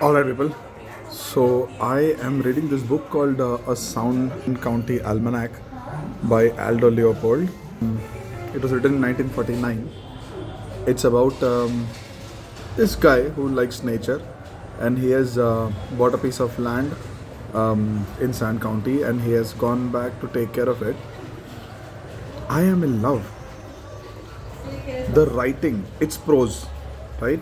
Alright, people. So, I am reading this book called A Sound and County Almanac by Aldo Leopold. It was written in 1949. It's about this guy who likes nature, and he has bought a piece of land in Sand County, and he has gone back to take care of it. I am in love. The writing, it's prose, right?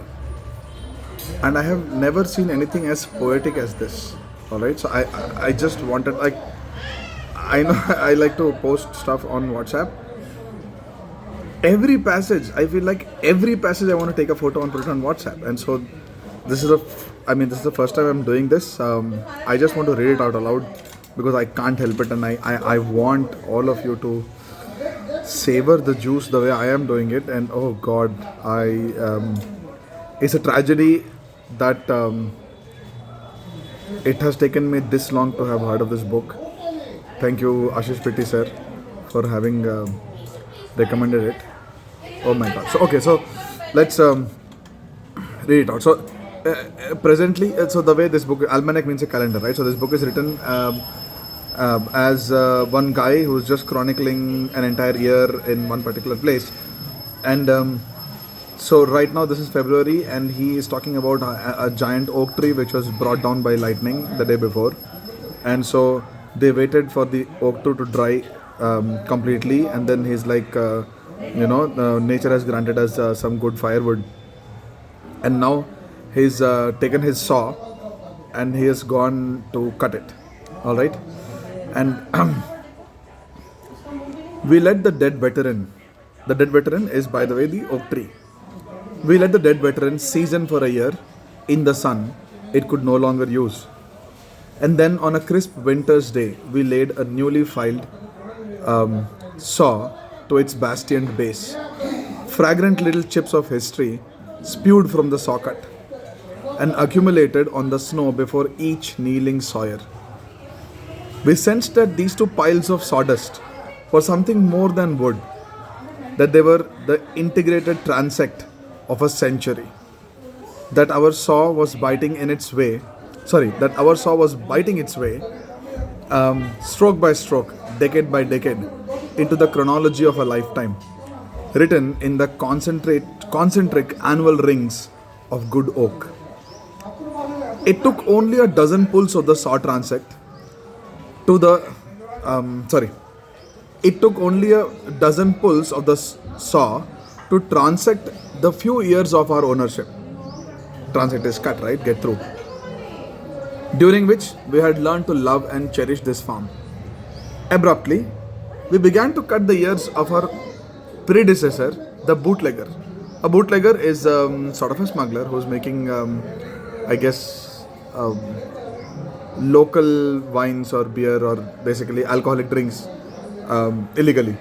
And I have never seen anything as poetic as this. All right, so I just wanted, like, I know I like to post stuff on WhatsApp. Every passage, I feel like every passage I want to take a photo and put it on WhatsApp. And so this is the first time I'm doing this. I just want to read it out aloud because I can't help it, and I want all of you to savor the juice the way I am doing it. And oh God, it's a tragedy that it has taken me this long to have heard of this book. Thank you, Ashish Pitti sir, for having recommended it. Oh my God. So let's read it out. So presently, so the way this book, almanac means a calendar, right? So this book is written as one guy who's just chronicling an entire year in one particular place. And so right now this is February, and he is talking about a giant oak tree which was brought down by lightning the day before. And so they waited for the oak tree to dry completely, and then he's like, nature has granted us some good firewood. And now he's taken his saw and he has gone to cut it. All right. And we let the dead veteran, is, by the way, the oak tree. We let the dead veteran season for a year in the sun it could no longer use. And then on a crisp winter's day, we laid a newly filed saw to its bastioned base. Fragrant little chips of history spewed from the saw cut and accumulated on the snow before each kneeling sawyer. We sensed that these two piles of sawdust were something more than wood, that they were the integrated transect of a century, that our saw was biting its way, stroke by stroke, decade by decade, into the chronology of a lifetime, written in the concentric annual rings of good oak. It took only a dozen pulls of the saw transect to the it took only a dozen pulls of the saw to transect the few years of our ownership. Transect is cut, right? Get through. During which we had learned to love and cherish this farm. Abruptly, we began to cut the years of our predecessor, the bootlegger. A bootlegger is sort of a smuggler who's making, local wines or beer or basically alcoholic drinks illegally.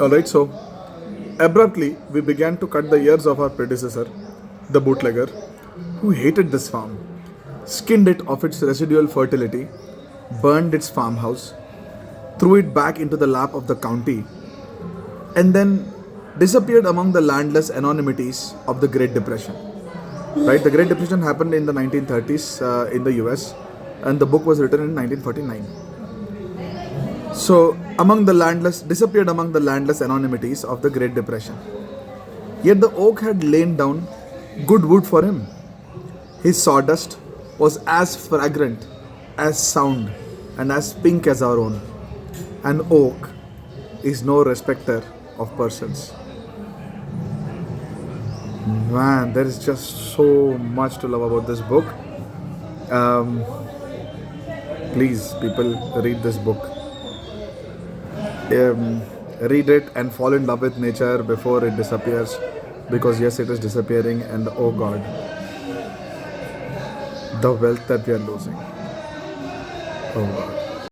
Alright, so abruptly we began to cut the years of our predecessor, the bootlegger, who hated this farm, skinned it of its residual fertility, burned its farmhouse, threw it back into the lap of the county, and then disappeared among the landless anonymities of the Great Depression. Right, the Great Depression happened in the 1930s in the US, and the book was written in 1949. So, disappeared among the landless anonymities of the Great Depression. Yet the oak had lain down good wood for him. His sawdust was as fragrant, as sound, and as pink as our own. An oak is no respecter of persons. Man, there is just so much to love about this book. Please, people, read this book. Read it and fall in love with nature before it disappears, because yes, it is disappearing, and oh God, the wealth that we are losing. Oh God.